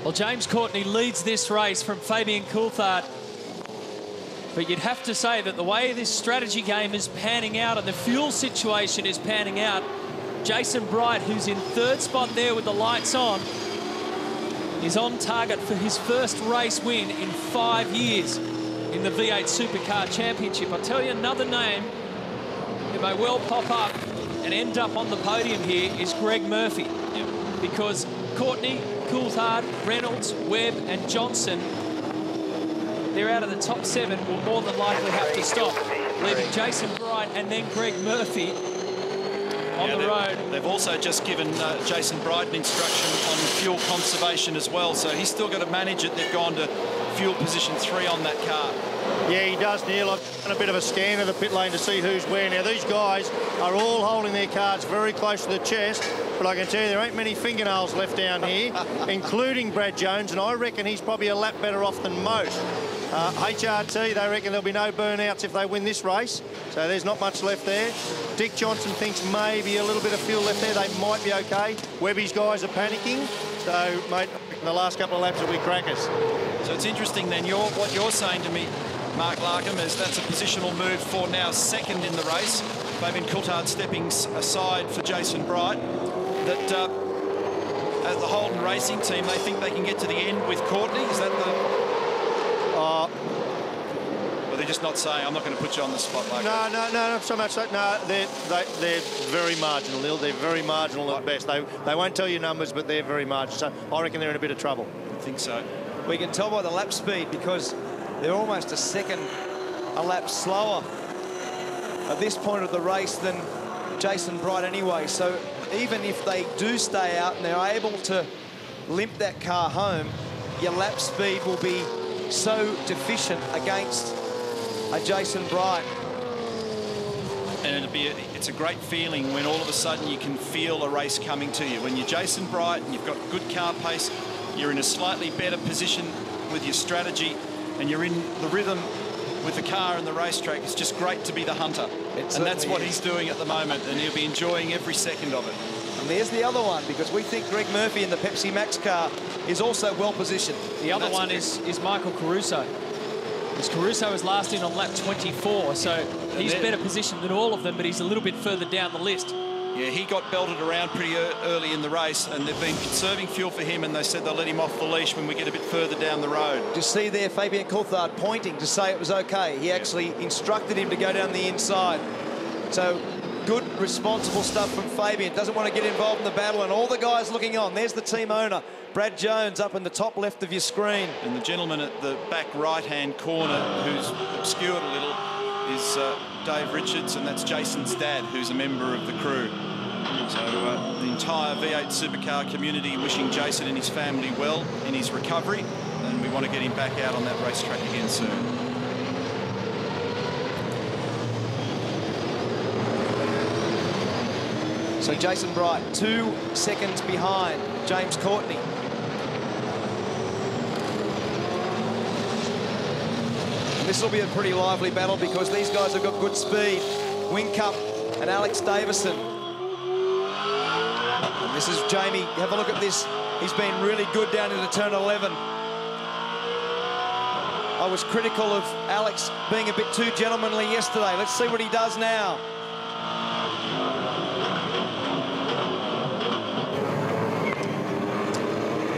Well, James Courtney leads this race from Fabian Coulthard. But you'd have to say that the way this strategy game is panning out and the fuel situation is panning out, Jason Bright, who's in third spot there with the lights on, is on target for his first race win in 5 years in the V8 Supercar Championship. I'll tell you another name who may well pop up and end up on the podium here is Greg Murphy. Because Courtney, Coulthard, Reynolds, Webb and Johnson, they're out of the top 7, will more than likely have to stop, leaving Jason Bright and then Greg Murphy on the road. They've also just given Jason Bright an instruction on fuel conservation as well, so he's still got to manage it. They've gone to fuel position 3 on that car. Yeah, he does, Neil. I've done a bit of a scan of the pit lane to see who's where. Now, these guys are all holding their cards very close to the chest, but I can tell you there ain't many fingernails left down here, including Brad Jones, and I reckon he's probably a lap better off than most. HRT, they reckon there'll be no burnouts if they win this race, so there's not much left there. Dick Johnson thinks maybe a little bit of fuel left there. They might be okay. Webby's guys are panicking, so, mate, in the last couple of laps will be crackers. So it's interesting then, what you're saying to me, Mark Larkham, is that's a positional move for now second in the race. Fabian Coulthard stepping aside for Jason Bright. That as the Holden Racing team, they think they can get to the end with Courtney. Is that the... Well, they're just not saying. I'm not going to put you on the spot like that. No, not so much that. No, they're very marginal, Neil. They're very marginal at best. They won't tell you numbers, but they're very marginal. So I reckon they're in a bit of trouble. I think so. We can tell by the lap speed because they're almost a lap slower at this point of the race than Jason Bright anyway. So even if they do stay out and they're able to limp that car home, your lap speed will be so deficient against a Jason Bright. And it's a great feeling when all of a sudden you can feel a race coming to you. When you're Jason Bright and you've got good car pace, you're in a slightly better position with your strategy, and you're in the rhythm with the car and the racetrack. It's just great to be the hunter. And that's what he's doing at the moment, and he'll be enjoying every second of it. And there's the other one, because we think Greg Murphy in the Pepsi Max car is also well positioned. The other one is Michael Caruso. Because Caruso is last in on lap 24, so he's better positioned than all of them, but he's a little bit further down the list. Yeah, he got belted around pretty early in the race, and they've been conserving fuel for him, and they said they'll let him off the leash when we get a bit further down the road. Just see there Fabian Coulthard pointing to say it was okay. He actually instructed him to go down the inside. So good, responsible stuff from Fabian. Doesn't want to get involved in the battle, and all the guys looking on. There's the team owner, Brad Jones, up in the top left of your screen. And the gentleman at the back right-hand corner, who's obscured a little, is Dave Richards, and that's Jason's dad, who's a member of the crew. So the entire V8 Supercar community wishing Jason and his family well in his recovery, and we want to get him back out on that racetrack again soon. So Jason Bright, 2 seconds behind James Courtney. And this will be a pretty lively battle because these guys have got good speed. Whincup and Alex Davison. And this is Jamie. Have a look at this. He's been really good down into turn 11. I was critical of Alex being a bit too gentlemanly yesterday. Let's see what he does now.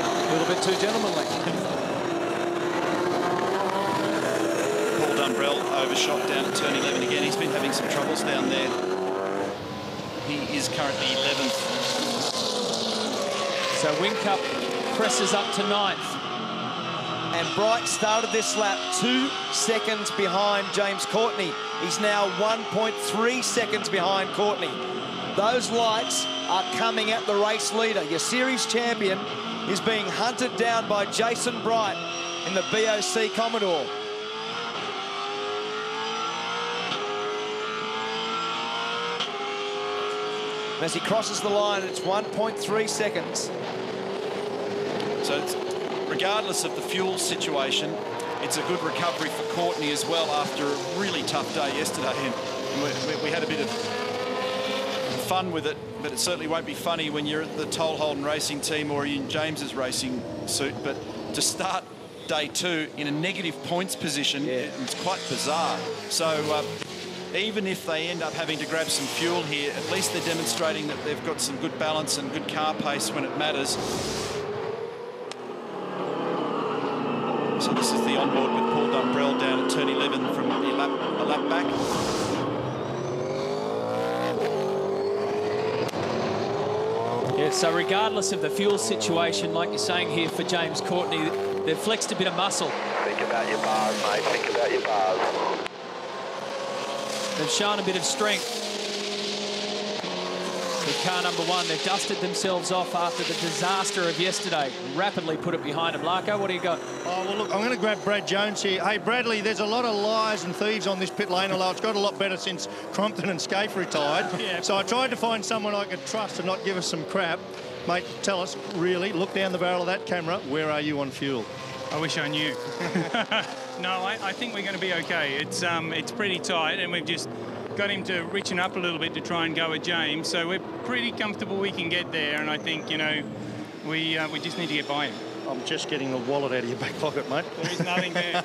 A little bit too gentlemanly. Paul Dumbrell overshot down at turn 11 again. He's been having some troubles down there. He is currently 11th. So Whincup presses up to 9th. And Bright started this lap 2 seconds behind James Courtney. He's now 1.3 seconds behind Courtney. Those lights are coming at the race leader. Your series champion is being hunted down by Jason Bright in the BOC Commodore. And as he crosses the line, it's 1.3 seconds. So it's, regardless of the fuel situation, it's a good recovery for Courtney as well after a really tough day yesterday. And we had a bit of fun with it but it certainly won't be funny when you're at the Toll Holden Racing team or in James's racing suit. But to start day 2 in a negative points position, it's quite bizarre. So even if they end up having to grab some fuel here, at least they're demonstrating that they've got some good balance and good car pace when it matters. So this is the onboard with Paul Dumbrell down at turn 11 from a lap back. Yeah, so regardless of the fuel situation, like you're saying here for James Courtney, they've flexed a bit of muscle. Think about your bars, mate. Think about your bars. They've shown a bit of strength. With car number 1, they've dusted themselves off after the disaster of yesterday. Rapidly put it behind them. Larko, what do you got? Oh, well, look, I'm going to grab Brad Jones here. Hey, Bradley, there's a lot of liars and thieves on this pit lane, although it's got a lot better since Crompton and Scaife retired. Yeah. So I tried to find someone I could trust and not give us some crap. Mate, tell us, really, look down the barrel of that camera, where are you on fuel? I wish I knew. No, I think we're going to be okay. It's pretty tight, and we've just got him to richen up a little bit to try and go at James. So we're pretty comfortable we can get there, and I think, you know, we just need to get by him. I'm just getting the wallet out of your back pocket, mate. There is nothing there.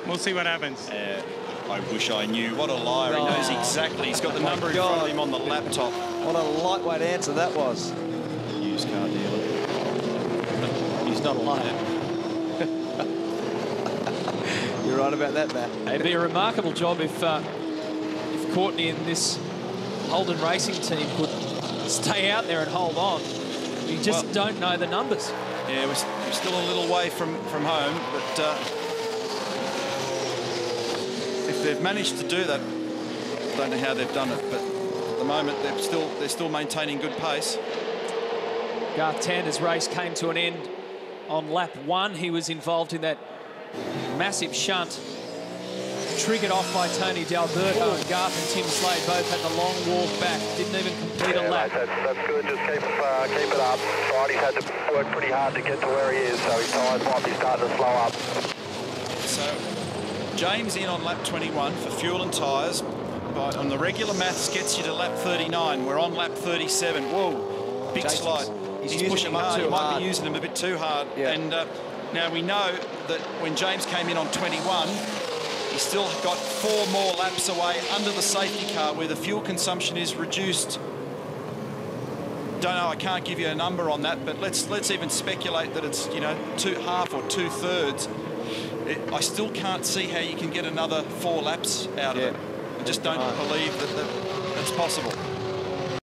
We'll see what happens. I wish I knew. What a liar. He knows exactly. He's got the number in front of him on the laptop. What a lightweight answer that was. Used car dealer. He's not a liar. You're right about that, Matt. It'd be a remarkable job if Courtney and this Holden Racing team could stay out there and hold on. We just don't know the numbers. Yeah, we're still a little way from home, but if they've managed to do that, I don't know how they've done it, but at the moment they're still maintaining good pace. Garth Tander's race came to an end on lap 1. He was involved in that massive shunt triggered off by Tony D'Alberto, and Garth and Tim Slade both had the long walk back, didn't even complete a lap. Mate, that's good. Just keep it up. Brighty's had to work pretty hard to get to where he is, so his tyres might be starting to slow up. So James in on lap 21 for fuel and tyres. But on the regular maths gets you to lap 39. We're on lap 37. Whoa, big slide. He's pushing hard. He might be using them a bit too hard. Yeah. And now we know that when James came in on 21, he's still got 4 more laps away under the safety car where the fuel consumption is reduced. Don't know, I can't give you a number on that, but let's even speculate that it's, you know, half or 2/3. I still can't see how you can get another 4 laps out of it. I just don't believe that that's possible.